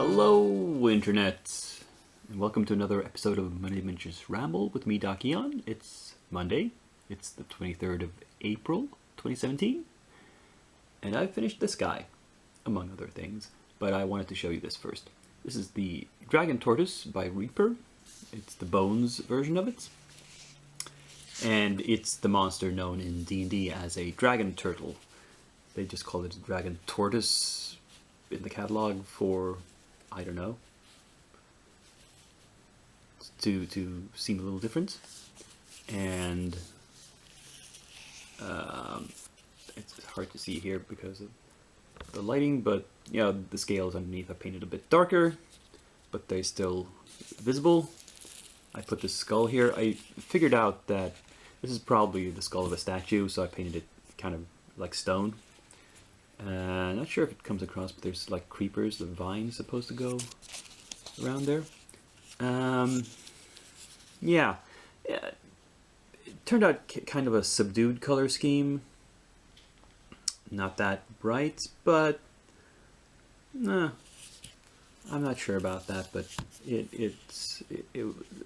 Hello, Internet, and welcome to another episode of Monday Adventures Ramble with me, Doc Eon. It's Monday. It's the 23rd of April, 2017, and I've finished this guy, among other things, but I wanted to show you this first. This is the Dragon Tortoise by Reaper. It's the Bones version of it, and it's the monster known in D&D as a dragon turtle. They just call it a dragon tortoise in the catalog for, I don't know, to seem a little different. And it's hard to see here because of the lighting, but yeah, the scales underneath are painted a bit darker, but they're still visible. I put the skull here. I figured out that this is probably the skull of a statue, so I painted it kind of like stone. Not sure if it comes across, but there's like creepers, the vines supposed to go around there. Yeah, it turned out kind of a subdued color scheme. Not that bright, but I'm not sure about that. But that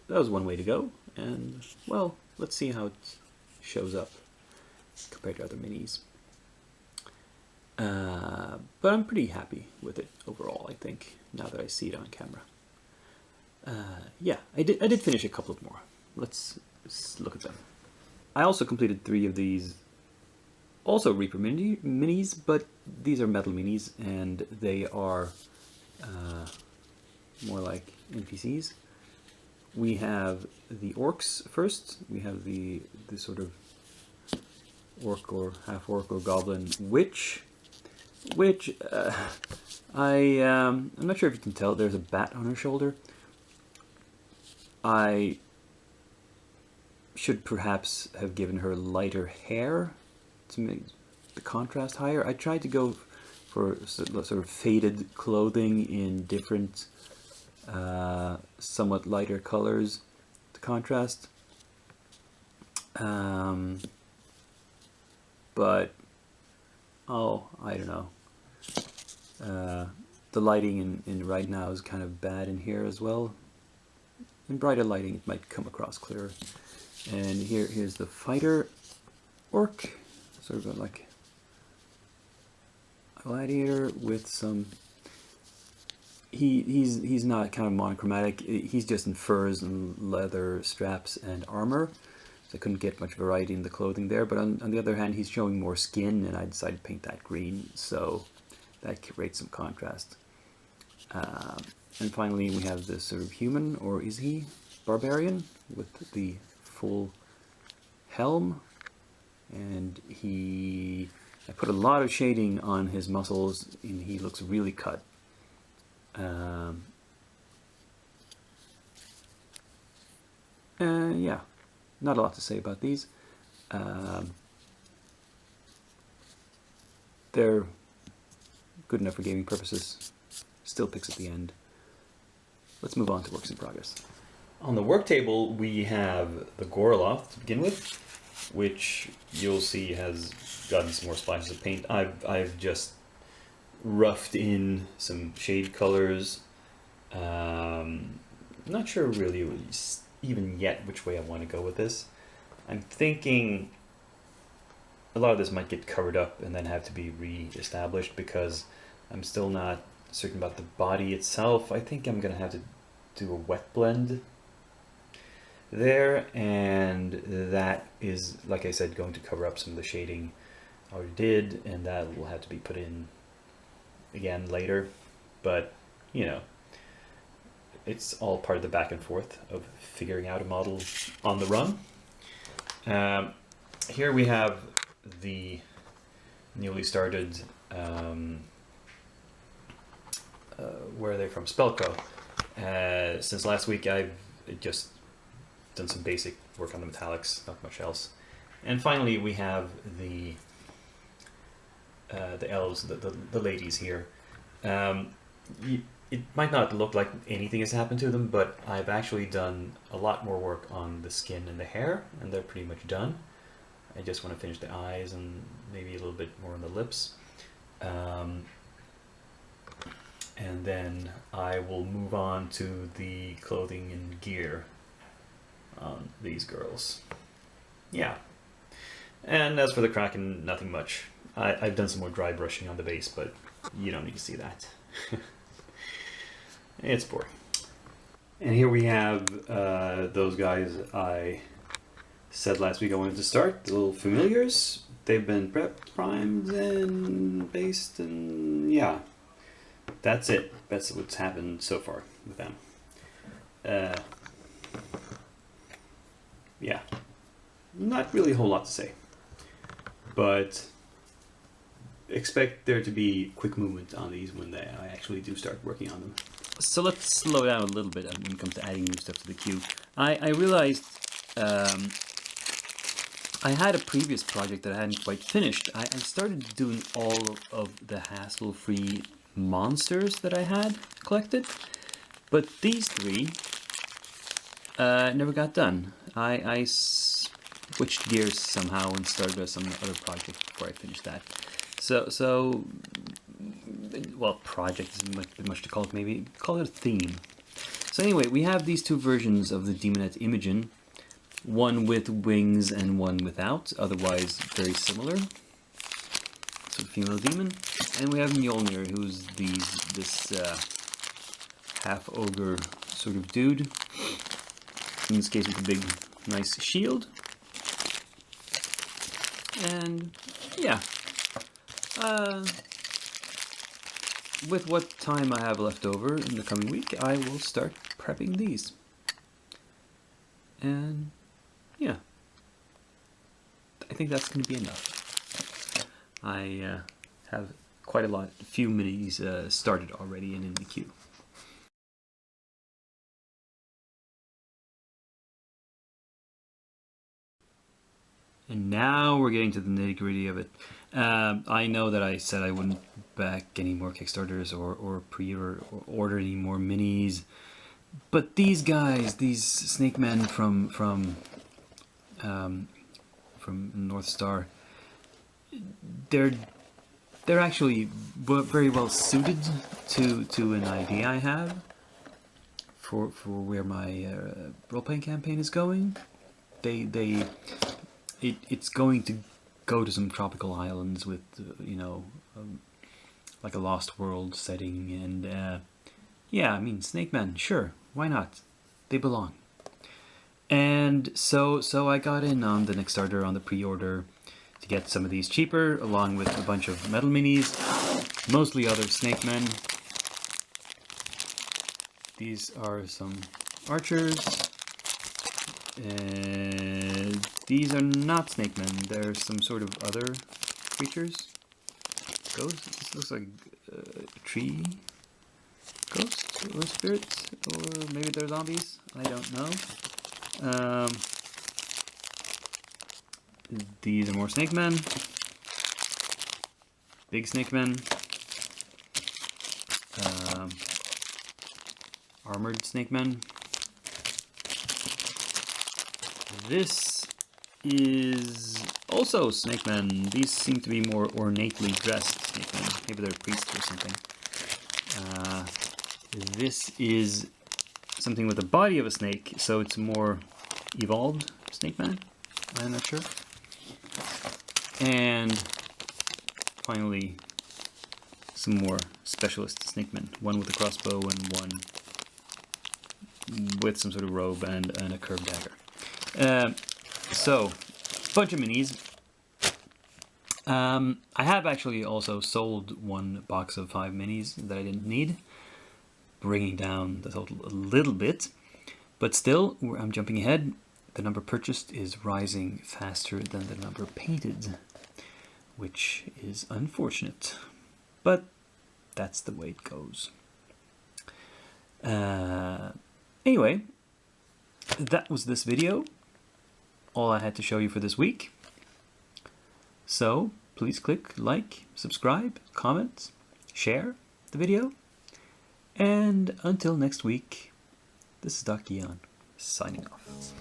was one way to go, and well, let's see how it shows up compared to other minis. But I'm pretty happy with it overall, I think, now that I see it on camera. Yeah, I did finish a couple of more. Let's look at them. I also completed 3 of these, also Reaper minis, but these are metal minis, and they are more like NPCs. We have the orcs first. We have the sort of orc or half orc or goblin witch. Which I'm not sure if you can tell, there's a bat on her shoulder. I should perhaps have given her lighter hair to make the contrast higher. I tried to go for sort of faded clothing in different somewhat lighter colors to contrast. But I don't know. The lighting in right now is kind of bad in here as well. In brighter lighting, it might come across clearer. And here's the fighter orc, sort of like a gladiator with some. He's not kind of monochromatic. He's just in furs and leather straps and armor. So I couldn't get much variety in the clothing there, but on the other hand, he's showing more skin, and I decided to paint that green, so that creates some contrast. And finally, we have this sort of human, or is he barbarian, with the full helm, and I put a lot of shading on his muscles, and he looks really cut. Yeah. Not a lot to say about these. They're good enough for gaming purposes. Still picks at the end. Let's move on to works in progress. On the work table, we have the Gorloth to begin with, which you'll see has gotten some more splashes of paint. I've just roughed in some shade colors. Not sure really even yet which way I want to go with this. I'm thinking a lot of this might get covered up and then have to be re-established because I'm still not certain about the body itself. I think I'm going to have to do a wet blend there, and that is, like I said, going to cover up some of the shading I already did, and that will have to be put in again later. But, you know, it's all part of the back and forth of figuring out a model on the run. Here we have the newly started, where are they from? Spellco. Since last week, I've just done some basic work on the metallics, not much else. And finally, we have the elves, the ladies here. It might not look like anything has happened to them, but I've actually done a lot more work on the skin and the hair, and they're pretty much done. I just want to finish the eyes and maybe a little bit more on the lips. and then I will move on to the clothing and gear on these girls. Yeah. And as for the Kraken, nothing much. I've done some more dry brushing on the base, but you don't need to see that. It's boring. And here we have those guys I said last week I wanted to start, the little familiars. They've been prepped, primed, and based, and yeah. That's it. That's what's happened so far with them. Yeah. Not really a whole lot to say. But expect there to be quick movement on these when I actually do start working on them. So let's slow down a little bit when it comes to adding new stuff to the queue. I realized I had a previous project that I hadn't quite finished. I started doing all of the hassle-free monsters that I had collected, but these three never got done. I switched gears somehow and started some other project before I finished that. So well, project is much to call it, maybe call it a theme. So anyway, we have these two versions of the Demonette Imogen, one with wings and one without, otherwise very similar. So female demon, and we have Mjolnir, who's this half ogre sort of dude. In this case, with a big, nice shield. And yeah. With what time I have left over in the coming week, I will start prepping these. And yeah, I think that's going to be enough. I have quite a few minis started already and in the queue. And now we're getting to the nitty-gritty of it. I know that I said I wouldn't back any more Kickstarters or pre-order any more minis, but these guys, these snake men from North Star, they're actually very well suited to an idea I have for where my role-playing campaign is going. It's going to go to some tropical islands with, like a Lost World setting, and yeah, I mean, Snake Men, sure, why not? They belong. And so I got in on the Kickstarter on the pre-order to get some of these cheaper, along with a bunch of metal minis, mostly other Snake Men. These are some archers. These are not snake men, they're some sort of other creatures. Ghost? This looks like a tree ghost or spirit, or maybe they're zombies, I don't know. These are more snake men. Big snake men. Armored snake men. This is also snake men. These seem to be more ornately dressed snake men. Maybe they're priests or something. This is something with the body of a snake, so it's more evolved snake man. I'm not sure. And finally, some more specialist snake men. One with a crossbow and one with some sort of robe and a curved dagger. So, bunch of minis. I have actually also sold one box of 5 minis that I didn't need, bringing down the total a little bit. But still, I'm jumping ahead. The number purchased is rising faster than the number painted, which is unfortunate. But that's the way it goes. Anyway, that was this video. All I had to show you for this week. So please click like, subscribe, comment, share the video. And until next week, this is Dr. Jan signing off.